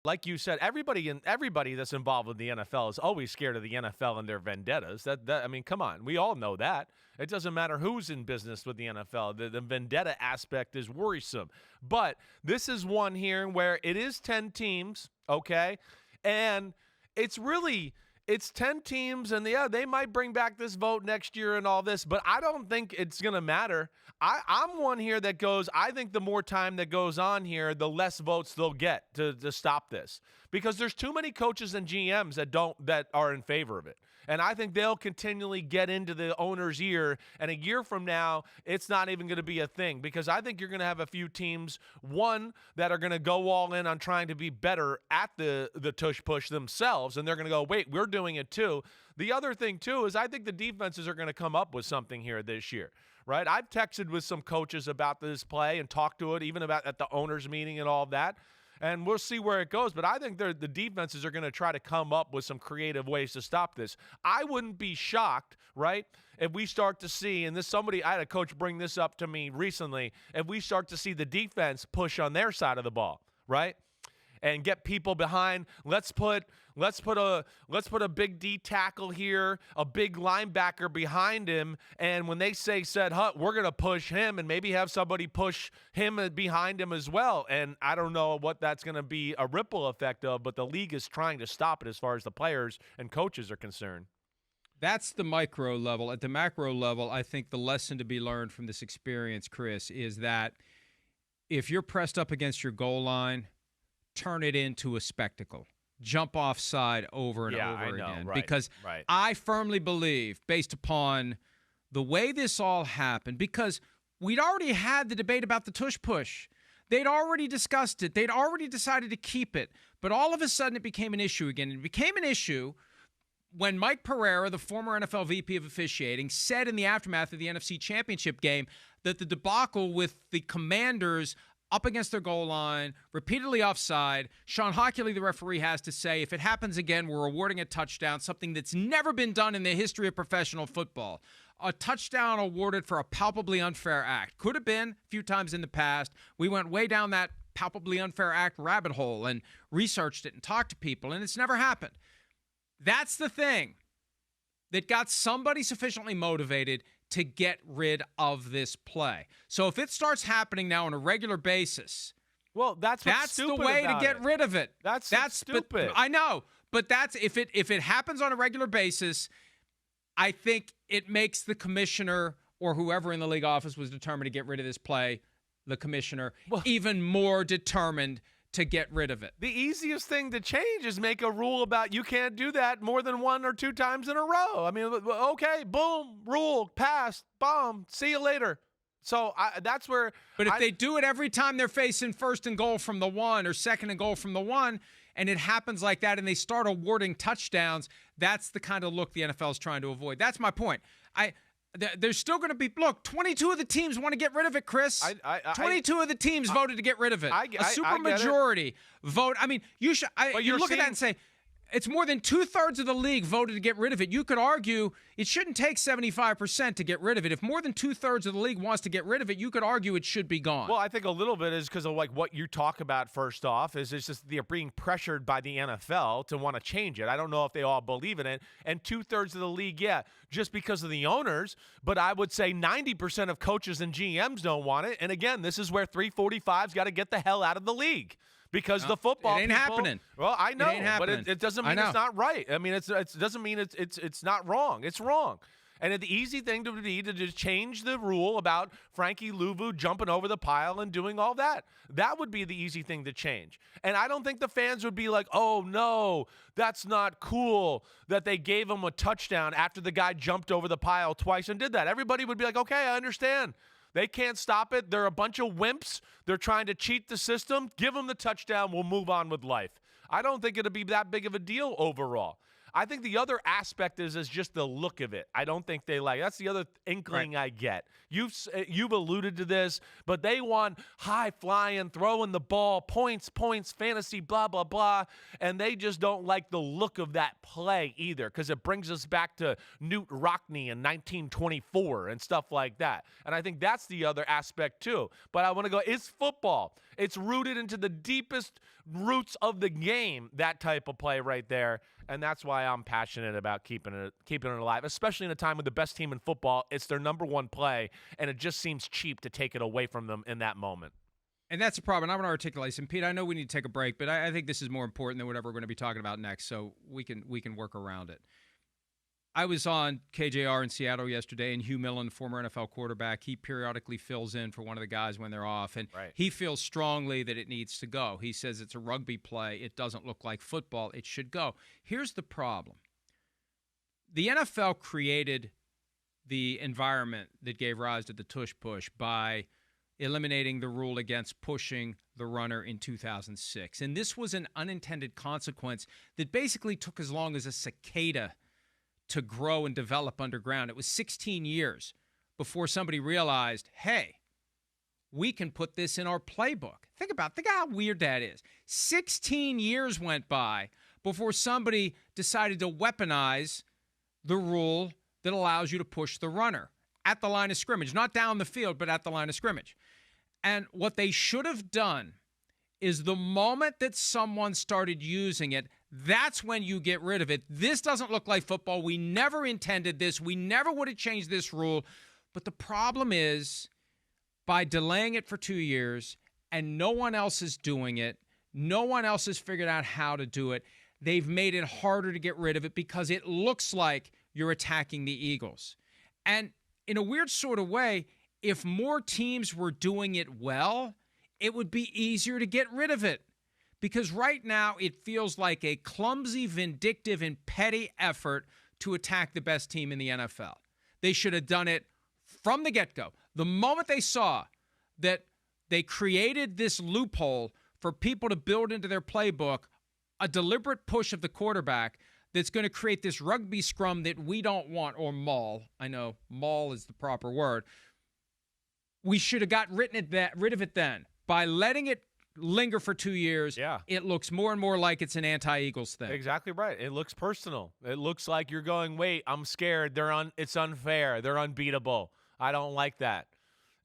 like you said, everybody that's involved with the NFL is always scared of the NFL and their vendettas. I mean, come on, we all know that. It doesn't matter who's in business with the NFL. The vendetta aspect is worrisome. But this is one here where it is 10 teams, okay, and it's 10 teams, and yeah, they might bring back this vote next year and all this, but I don't think it's going to matter. I'm one here that goes, I think the more time that goes on here, the less votes they'll get to stop this, because there's too many coaches and GMs that are in favor of it. And I think they'll continually get into the owner's ear, and a year from now, it's not even going to be a thing, because I think you're going to have a few teams, one, that are going to go all in on trying to be better at the tush push themselves, and they're going to go, wait, we're doing it too. The other thing, too, is I think the defenses are going to come up with something here this year, right? I've texted with some coaches about this play and talked to it, even about at the owners' meeting and all of that. And we'll see where it goes. But I think the defenses are going to try to come up with some creative ways to stop this. I wouldn't be shocked, right, if we start to see, and I had a coach bring this up to me recently, if we start to see the defense push on their side of the ball, right, and get people behind. Let's put a big D tackle here, a big linebacker behind him, and when they say said hut, we're going to push him, and maybe have somebody push him behind him as well. And I don't know what that's going to be a ripple effect of, but the league is trying to stop it as far as the players and coaches are concerned. That's the micro level. At the macro level, I think the lesson to be learned from this experience, Chris, is that if you're pressed up against your goal line, turn it into a spectacle. Jump offside over and over again. Right, because right. I firmly believe, based upon the way this all happened, because we'd already had the debate about the tush push. They'd already discussed it. They'd already decided to keep it. But all of a sudden it became an issue again. It became an issue when Mike Pereira, the former NFL VP of officiating, said in the aftermath of the NFC Championship game that the debacle with the Commanders up against their goal line, repeatedly offside. Sean Hockley, the referee, has to say, if it happens again, we're awarding a touchdown, something that's never been done in the history of professional football. A touchdown awarded for a palpably unfair act. Could have been a few times in the past. We went way down that palpably unfair act rabbit hole and researched it and talked to people, and it's never happened. That's the thing that got somebody sufficiently motivated to get rid of this play. So if it starts happening now on a regular basis, well, that's the way to get rid of it. That's stupid. I know, but that's if it happens on a regular basis, I think it makes the commissioner or whoever in the league office was determined to get rid of this play, the commissioner, even more determined to get rid of it. The easiest thing to change is make a rule about you can't do that more than 1 or 2 times in a row. I mean, okay, boom, rule, passed, bomb, see you later. So that's where. But if they do it every time they're facing first and goal from the 1 or second and goal from the 1, and it happens like that, and they start awarding touchdowns, that's the kind of look the NFL is trying to avoid. That's my point. There's still going to be, look, 22 of the teams want to get rid of it, Chris. 22 of the teams voted to get rid of it. A supermajority vote. I mean, you look at that and say, it's more than 2/3 of the league voted to get rid of it. You could argue it shouldn't take 75% to get rid of it. If more than 2/3 of the league wants to get rid of it, you could argue it should be gone. Well, I think a little bit is because of like what you talk about first off is it's just they're being pressured by the NFL to want to change it. I don't know if they all believe in it. And 2/3 of the league, yeah, just because of the owners. But I would say 90% of coaches and GMs don't want it. And again, this is where 345's got to get the hell out of the league. Because the football it ain't happening. Well, I know, but it doesn't mean it's not right. I mean, it doesn't mean it's not wrong. It's wrong. And the easy thing to be to just change the rule about Frankie Louvu jumping over the pile and doing all that. That would be the easy thing to change. And I don't think the fans would be like, oh, no, that's not cool that they gave him a touchdown after the guy jumped over the pile twice and did that. Everybody would be like, okay, I understand. They can't stop it. They're a bunch of wimps. They're trying to cheat the system. Give them the touchdown. We'll move on with life. I don't think it'll be that big of a deal overall. I think the other aspect is just the look of it. I don't think they like. That's the other inkling I get. You've alluded to this, but they want high flying, throwing the ball, points, fantasy, blah, blah, blah, and they just don't like the look of that play either because it brings us back to Newt Rockne in 1924 and stuff like that. And I think that's the other aspect too. But I want to go, it's football. It's rooted into the deepest roots of the game, that type of play right there. And that's why I'm passionate about keeping it alive, especially in a time with the best team in football. It's their number one play, and it just seems cheap to take it away from them in that moment. And that's the problem. I want to articulate some. Pete, I know we need to take a break, but I think this is more important than whatever we're going to be talking about next, so we can work around it. I was on KJR in Seattle yesterday, and Hugh Millen, former NFL quarterback, he periodically fills in for one of the guys when they're off, and he feels strongly that it needs to go. He says it's a rugby play. It doesn't look like football. It should go. Here's the problem. The NFL created the environment that gave rise to the tush push by eliminating the rule against pushing the runner in 2006. And this was an unintended consequence that basically took as long as a cicada to grow and develop underground. It was 16 years before somebody realized, hey, we can put this in our playbook. Think how weird that is. 16 years went by before somebody decided to weaponize the rule that allows you to push the runner at the line of scrimmage, not down the field, but at the line of scrimmage. And what they should have done is the moment that someone started using it, that's when you get rid of it. This doesn't look like football. We never intended this. We never would have changed this rule. But the problem is, by delaying it for 2 years and no one else is doing it, no one else has figured out how to do it, they've made it harder to get rid of it because it looks like you're attacking the Eagles. And in a weird sort of way, if more teams were doing it well, it would be easier to get rid of it. Because right now it feels like a clumsy, vindictive, and petty effort to attack the best team in the NFL. They should have done it from the get-go. The moment they saw that they created this loophole for people to build into their playbook a deliberate push of the quarterback that's going to create this rugby scrum that we don't want, or maul. I know maul is the proper word. We should have got rid of it then. By letting it linger for 2 years, it looks more and more like it's an anti-Eagles thing. Exactly right. It looks personal. It looks like you're going, wait, I'm scared. It's unfair. They're unbeatable. I don't like that.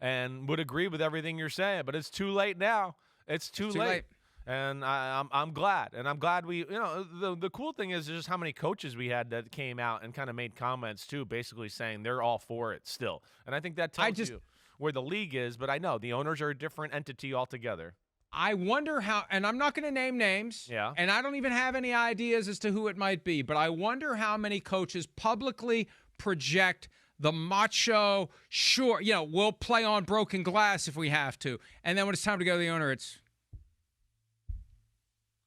And would agree with everything you're saying, but it's too late now. It's too late. And I'm glad. And I'm glad the cool thing is just how many coaches we had that came out and kind of made comments too, basically saying they're all for it still. And I think that tells you where the league is, but I know the owners are a different entity altogether. I wonder how, and I'm not going to name names, and I don't even have any ideas as to who it might be, but I wonder how many coaches publicly project the macho, sure, we'll play on broken glass if we have to. And then when it's time to go to the owner, it's...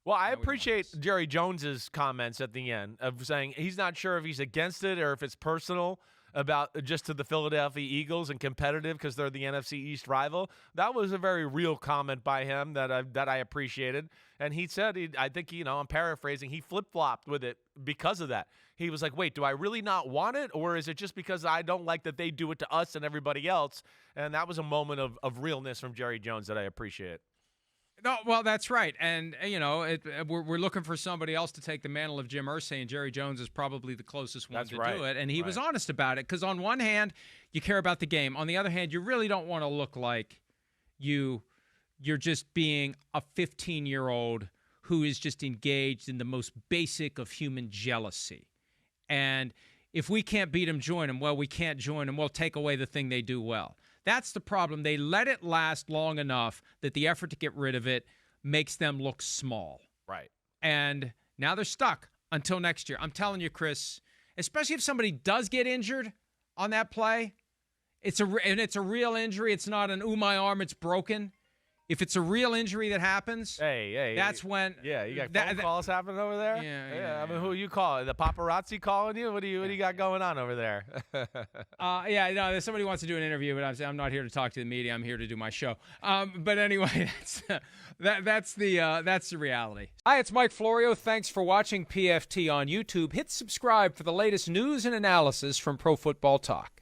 Well, I appreciate Jerry Jones's comments at the end of saying he's not sure if he's against it or if it's personal about just to the Philadelphia Eagles and competitive because they're the NFC East rival. That was a very real comment by him that I appreciated. And he said, I think, I'm paraphrasing, he flip-flopped with it because of that. He was like, wait, do I really not want it? Or is it just because I don't like that they do it to us and everybody else? And that was a moment of realness from Jerry Jones that I appreciate. No, well, that's right. And, we're looking for somebody else to take the mantle of Jim Irsay, and Jerry Jones is probably the closest one to do it. And he was honest about it because on one hand, you care about the game. On the other hand, you really don't want to look like you're just being a 15-year-old who is just engaged in the most basic of human jealousy. And if we can't beat them, join them. Well, we can't join them. We'll take away the thing they do well. That's the problem. They let it last long enough that the effort to get rid of it makes them look small. Right. And now they're stuck until next year. I'm telling you, Chris, especially if somebody does get injured on that play, it's a real injury. It's not an, my arm, it's broken. If it's a real injury that happens, that's when. Yeah, you got phone calls happening over there? Yeah. I mean, who you call? The paparazzi calling you? What do you got going on over there? Somebody wants to do an interview, but I'm not here to talk to the media. I'm here to do my show. But anyway, that's the reality. Hi, it's Mike Florio. Thanks for watching PFT on YouTube. Hit subscribe for the latest news and analysis from Pro Football Talk.